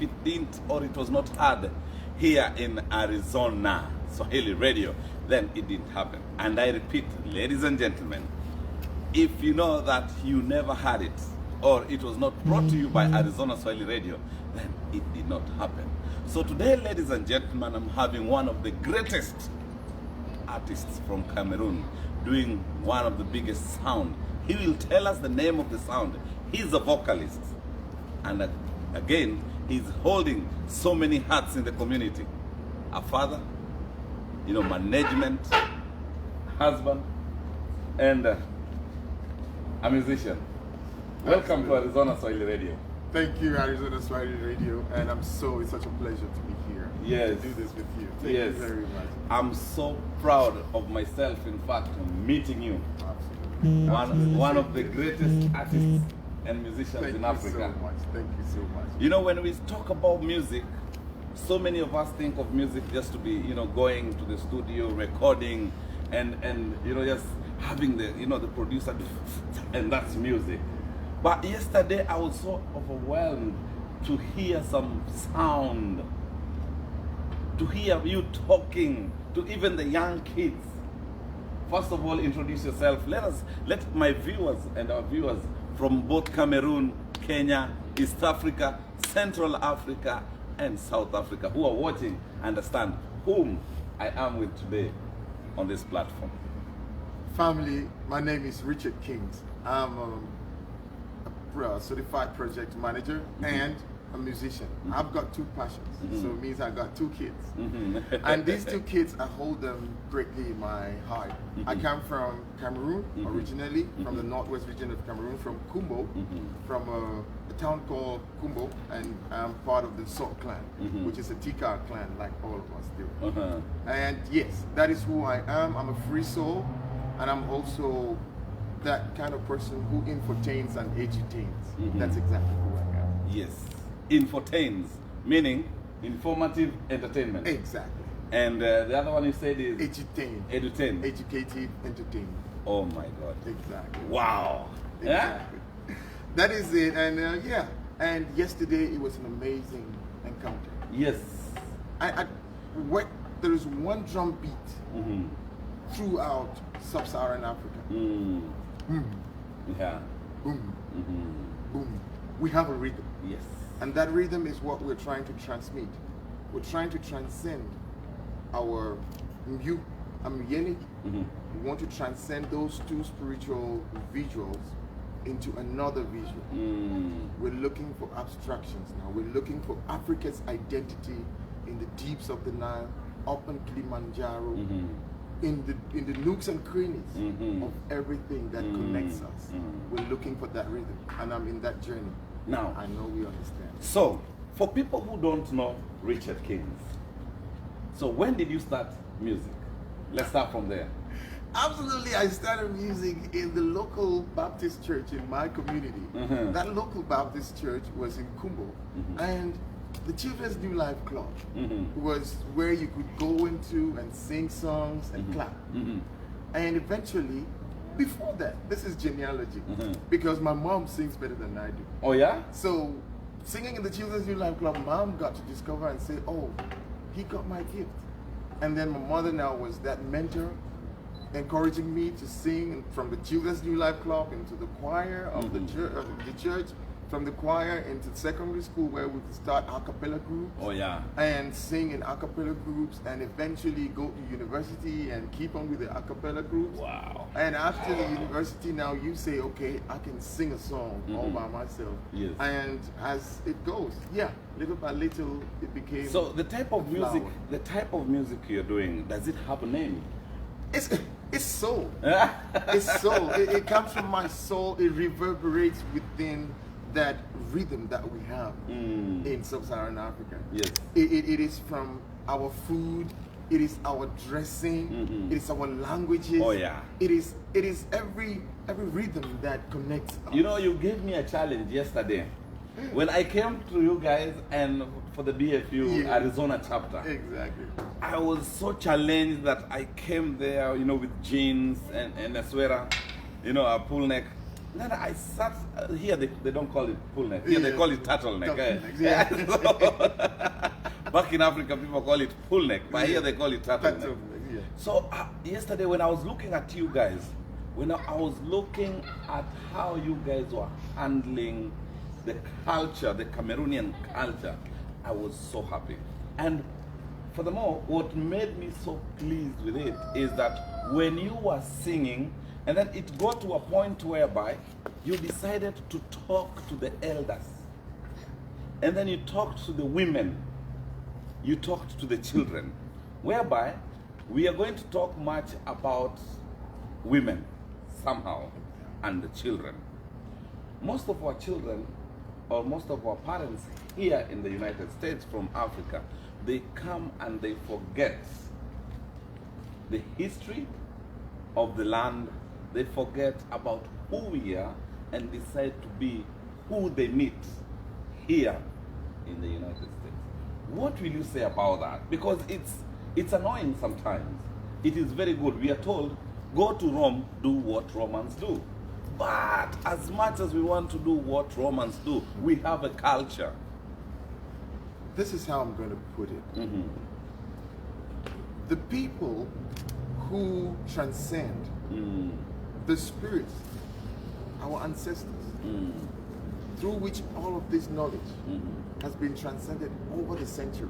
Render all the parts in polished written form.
it didn't or it was not heard here in Arizona, Swahili radio, then it didn't happen. And I repeat, ladies and gentlemen, if you know that you never had it or it was not brought to you by Arizona Swahili radio, then it did not happen. So today, ladies and gentlemen, I'm having one of the greatest artists from Cameroon doing one of the biggest sound. He will tell us the name of the sound. He's a vocalist. And again, he's holding so many hats in the community. A father, management, husband, and a musician. Welcome to Arizona Swahili Radio. Thank you, Arizona Swahili Radio, and it's such a pleasure to be here. Yes. To do this with you. Thank you very much. I'm so proud of myself, in fact, meeting you. Absolutely. One of the greatest artists and musicians in Africa. Thank you so much. Thank you so much. When we talk about music, so many of us think of music just to be, going to the studio, recording, and just having the producer, and that's music. But yesterday I was so overwhelmed to hear some sound, to hear you talking to even the young kids. First of all, introduce yourself. Let my viewers and our viewers from both Cameroon, Kenya, East Africa, Central Africa, and South Africa who are watching understand whom I am with today on this platform. Family, my name is Richard Kings. I'm a certified project manager and a musician. I've got two passions, so it means I got two kids. And these two kids, I hold them greatly in my heart. I come from Cameroon originally, from the northwest region of Cameroon, from Kumbo, from a town called Kumbo, and I'm part of the Sok clan, which is a Tika clan like all of us do. And yes, that is who I am. I'm a free soul, and I'm also that kind of person who infotains and edutains. That's exactly who I am. Yes. Infotains, meaning informative entertainment. Exactly. And the other one you said is? Edutain. Edutain. Educative entertainment. Oh my God. Exactly. Wow. Exactly. Yeah? That is it. And yeah. And yesterday it was an amazing encounter. Yes. There is one drum beat throughout sub-Saharan Africa. Yeah. Boom. Boom. We have a rhythm. Yes. And that rhythm is what we're trying to transmit. We're trying to transcend our unity. We want to transcend those two spiritual visuals into another visual. We're looking for abstractions now. We're looking for Africa's identity in the deeps of the Nile, up in Kilimanjaro, in the nooks and crannies of everything that connects us. We're looking for that rhythm, and I'm in that journey. Now, I know we understand. So, for people who don't know Richard Kings, so when did you start music? Let's start from there. Absolutely, I started music in the local Baptist church in my community. That local Baptist church was in Kumbo, and the Children's New Life Club was where you could go into and sing songs and clap. And eventually, before that, this is genealogy, because my mom sings better than I do. Oh yeah? So, singing in the Children's New Life Club, mom got to discover and say, oh, he got my gift. And then my mother now was that mentor, encouraging me to sing from the Children's New Life Club into the choir of the church, from the choir into secondary school where we could start a cappella groups. Oh yeah. And sing in a cappella groups, and eventually go to university and keep on with the a cappella groups. Wow. And after the university, now you say, okay, I can sing a song all by myself. Yes. And as it goes, yeah, little by little, it became. So the type of music you're doing, does it have a name? It's soul. It's soul. It comes from my soul. It reverberates within that rhythm that we have in sub-Saharan Africa. Yes. It is from our food, it is our dressing, it is our languages. Oh yeah. It is every rhythm that connects us. You gave me a challenge yesterday. When I came to you guys and for the BFU Arizona chapter. Exactly. I was so challenged that I came there, with jeans and a sweater, a pull neck. Then I sat here. They don't call it pull neck. Here they Yeah. call it turtleneck. Turtleneck, yeah. Back in Africa, people call it pull neck, but here they call it turtleneck. Turtleneck, yeah. So yesterday, when I was looking at you guys, when I was looking at how you guys were handling the culture, the Cameroonian culture, I was so happy. And furthermore, what made me so pleased with it is that when you were singing, and then it got to a point whereby you decided to talk to the elders, and then you talked to the women, you talked to the children, whereby we are going to talk much about women somehow and the children. Most of our children, or most of our parents here in the United States from Africa, they come and they forget the history of the land. They forget about who we are and decide to be who they meet here in the United States. What will you say about that? Because it's annoying sometimes. It is very good. We are told, go to Rome, do what Romans do. But as much as we want to do what Romans do, we have a culture. This is how I'm going to put it. Mm-hmm. The people who transcend the spirits, our ancestors, through which all of this knowledge has been transcended over the centuries,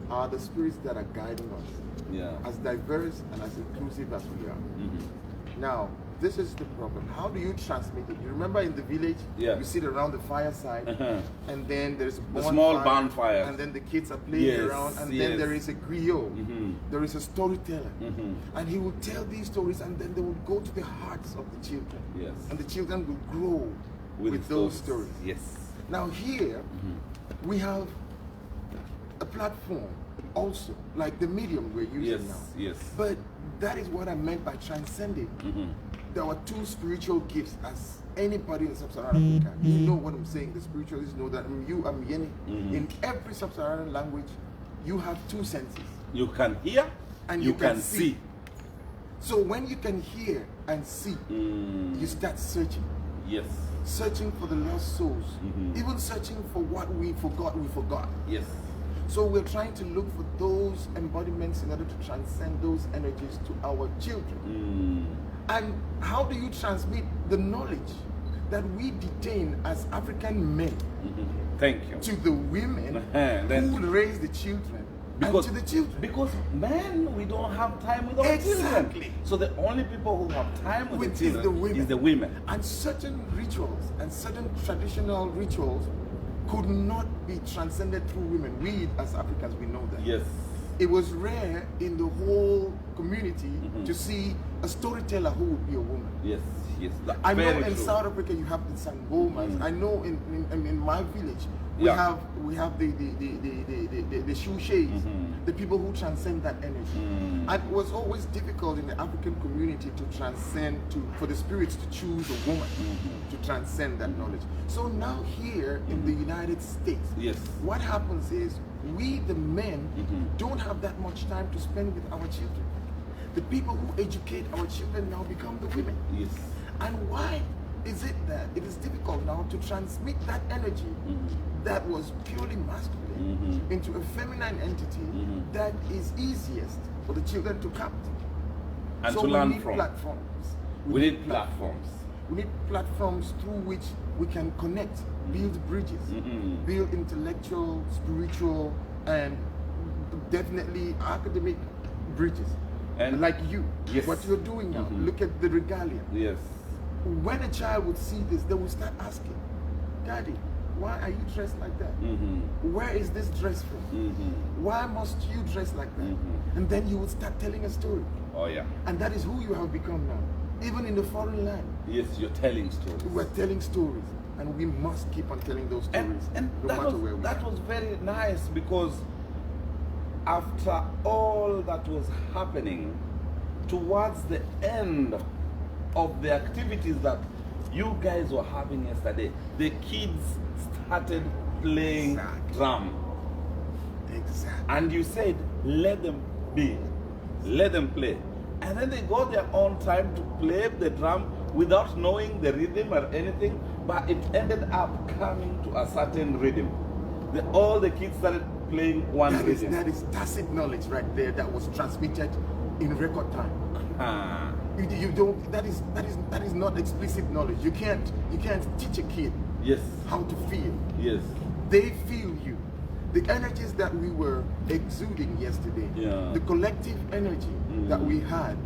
are the spirits that are guiding us, as diverse and as inclusive as we are. Now, this is the problem. How do you transmit it? You remember in the village, you sit around the fireside, and then there's the small bonfire, and then the kids are playing around, and then there is a griot, there is a storyteller, and he will tell these stories, and then they will go to the hearts of the children, and the children will grow with those stories. Now here, we have a platform also, like the medium we're using now. But that is what I meant by transcending. There are two spiritual gifts, as anybody in Sub-Saharan Africa. You know what I'm saying. The spiritualists know that I'm Yeni. In every Sub-Saharan language, you have two senses. You can hear and you can see. So when you can hear and see, you start searching. Searching for the lost souls. Even searching for what we forgot. So we're trying to look for those embodiments in order to transcend those energies to our children. And how do you transmit the knowledge that we detain as African men to the women who raise the children and to the children? Because men, we don't have time with our children. So the only people who have time with the children is the women. And certain rituals and certain traditional rituals could not be transcended through women. We as Africans, we know that. It was rare in the whole community to see a storyteller who would be a woman. I know in South Africa you have the Sangomas. I know in my village we have the Shushays, the people who transcend that energy. And it was always difficult in the African community to transcend, for the spirits to choose a woman to transcend that knowledge. So now here in the United States, what happens is we the men don't have that much time to spend with our children. The people who educate our children now become the women. And why is it that it is difficult now to transmit that energy that was purely masculine into a feminine entity that is easiest for the children to capture and so to learn from? We need platforms. We need platforms through which we can connect, build bridges, build intellectual, spiritual, and definitely academic bridges. And like you, what you're doing now, look at the regalia. When a child would see this, they will start asking, Daddy, why are you dressed like that? Where is this dress from? Why must you dress like that? And then you would start telling a story. And that is who you have become now. Even in the foreign land. You're telling stories. We're telling stories. And we must keep on telling those stories. And no matter where we are. That was very nice, because after all that was happening, towards the end of the activities that you guys were having yesterday, the kids started playing drum. And you said, let them be, let them play. And then they got their own time to play the drum without knowing the rhythm or anything, but it ended up coming to a certain rhythm. All the kids started playing one rhythm. That is tacit knowledge right there that was transmitted in record time. You don't. That is not explicit knowledge. You can't teach a kid how to feel. Yes. They feel you. The energies that we were exuding yesterday, the collective energy that we had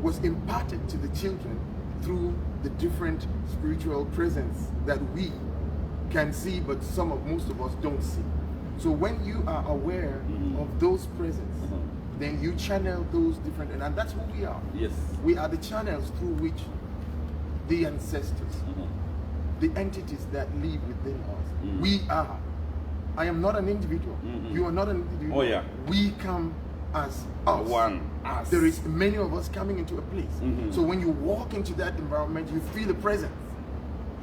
was imparted to the children through the different spiritual presence that we can see, but most of us don't see. So when you are aware of those presence, then you channel those different, and that's who we are. Yes. We are the channels through which the ancestors, the entities that live within us, we are. I am not an individual. You are not an individual. Oh yeah. We come as us. One. Us. There is many of us coming into a place. So when you walk into that environment, you feel the presence.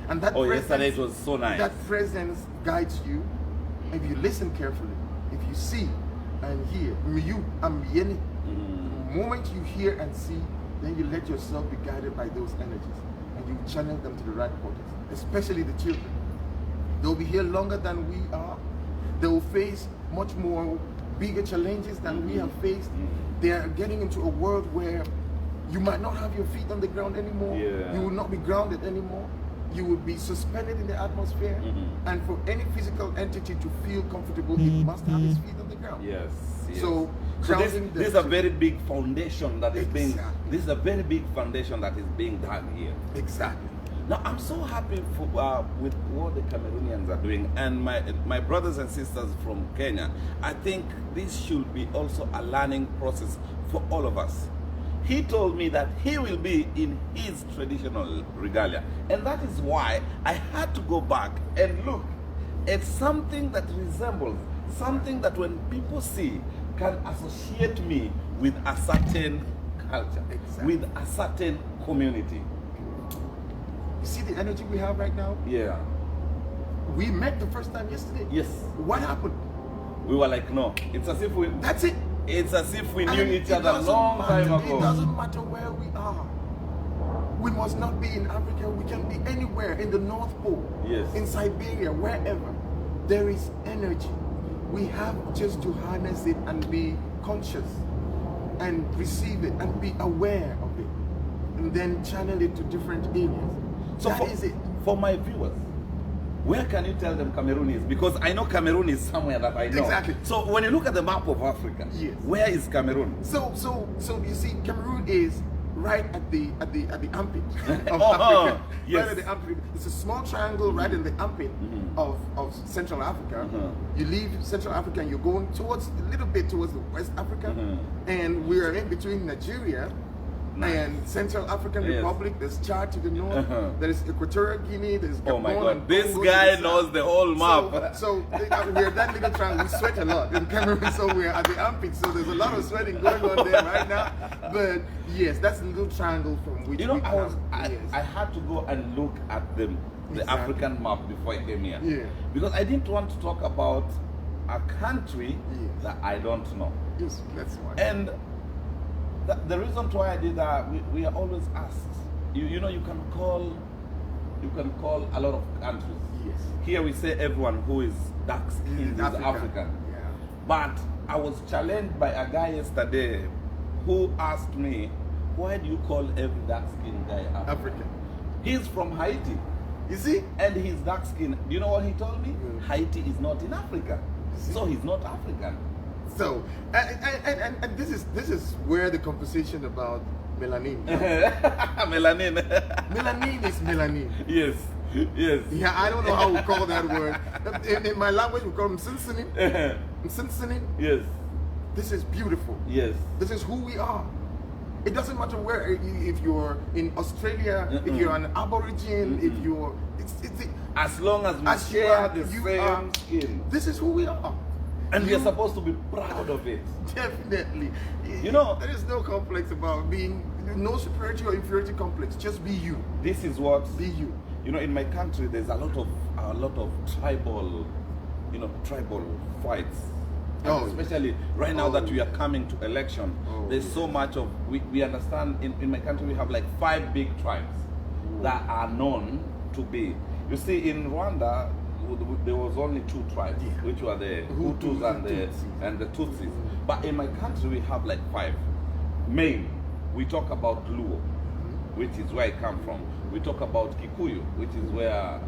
And that presence, yesterday it was so nice. That presence guides you. If you listen carefully, if you see and hear, the moment you hear and see, then you let yourself be guided by those energies, and you channel them to the right quarters, especially the children. They'll be here longer than we are. They will face much more bigger challenges than we have faced. They are getting into a world where you might not have your feet on the ground anymore. You will not be grounded anymore. You will be suspended in the atmosphere. And for any physical entity to feel comfortable, it must have its feet on the ground. Yes. So this is a very big foundation that is being. This is a very big foundation that is being done here. Exactly. Now I'm so happy with what the Cameroonians are doing, and my brothers and sisters from Kenya. I think this should be also a learning process for all of us. He told me that he will be in his traditional regalia, and that is why I had to go back and look at something that resembles something that when people see can associate me with a certain culture, with a certain community. You see the energy we have right now? Yeah. We met the first time yesterday. Yes. What happened? We were like, no. It's as if we... That's it. It's as if we knew each other a long time ago. It doesn't matter where we are. We must not be in Africa. We can be anywhere, in the North Pole, in Siberia, wherever. There is energy. We have just to harness it and be conscious and receive it and be aware of it, and then channel it to different areas. So that is it. For my viewers, where can you tell them Cameroon is? Because I know Cameroon is somewhere that I know. Exactly. So when you look at the map of Africa, where is Cameroon? So you see, Cameroon is right at the armpit of Africa. Yes. Right at the armpit. It's a small triangle right in the armpit of Central Africa. You leave Central Africa and you're going towards a little bit towards the West Africa, and we are in between Nigeria and Central African Republic. There's Chad to the north. There's Equatorial Guinea. There's Gabon. Oh my God! This guy knows the whole map. So we're that little triangle. We sweat a lot in Cameroon, so we're at the armpit. So there's a lot of sweating going on there right now. But yes, that's the little triangle from which I had to go and look at the African map before I came here. Because I didn't want to talk about a country that I don't know. Yes, that's why. And the reason why I did that, we are always asked. You know, you can call a lot of countries. Yes. Here we say everyone who is dark skinned is African. Yeah. But I was challenged by a guy yesterday who asked me, why do you call every dark skinned guy African? He's from Haiti. You see? And he's dark skinned. Do you know what he told me? Haiti is not in Africa. So he's not African. So, and this is where the conversation about melanin. Melanin. Melanin is melanin. Yes. Yes. Yeah, I don't know how we call that word. In my language, we call them sinsenin. Sinsenin. Yes. This is beautiful. Yes. This is who we are. It doesn't matter where, if you're in Australia, if you're an Aborigine, if you're... as long as we share the same skin. This is who we are. And we are supposed to be proud of it. Definitely. You know, there is no complex about being, no superiority or inferiority complex. Just be you. This is what be you. You know, in my country, there's a lot of tribal, tribal fights. Especially right now that we are coming to election, there's so much of we understand. In my country, we have like 5 big tribes. that are known to be. You see, in Rwanda, there was only two tribes, which were the Hutus and the Tutsis. But in my country, we have like 5 main. We talk about Luo, which is where I come from. We talk about Kikuyu, which is where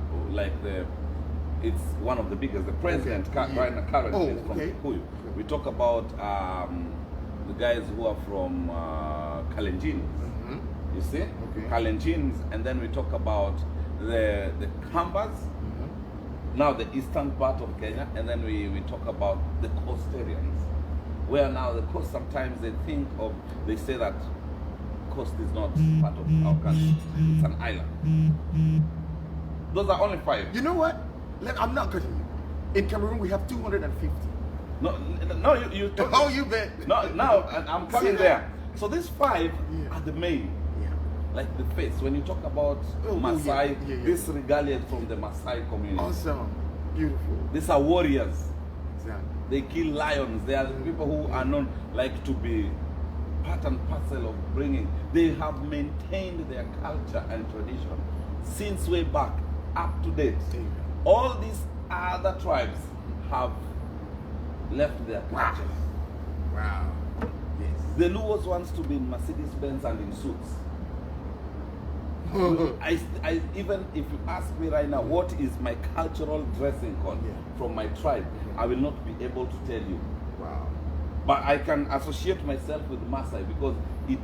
it's one of the biggest. The president currently is from Kikuyu. We talk about the guys who are from Kalenjin. You see, Kalenjins, and then we talk about the Kambas. Now the eastern part of Kenya, and then we talk about the coastarians, where now the coast, sometimes they say that coast is not part of our country, it's an island. Those are only 5. You know what? I'm not cutting you. In Cameroon, we have 250. No, you Oh, you bet. No, now I'm coming there. So these 5 are the main. Like the face, when you talk about Maasai, this regalia from the Maasai community. Awesome, beautiful. These are warriors. Exactly. They kill lions. They are the people who are known like to be part and parcel of bringing. They have maintained their culture and tradition since way back up to date. All these other tribes have left their culture. Wow. Yes. The Luos wants to be in Mercedes-Benz and in suits. I even if you ask me right now what is my cultural dressing code from my tribe, I will not be able to tell you. Wow. But I can associate myself with Maasai because it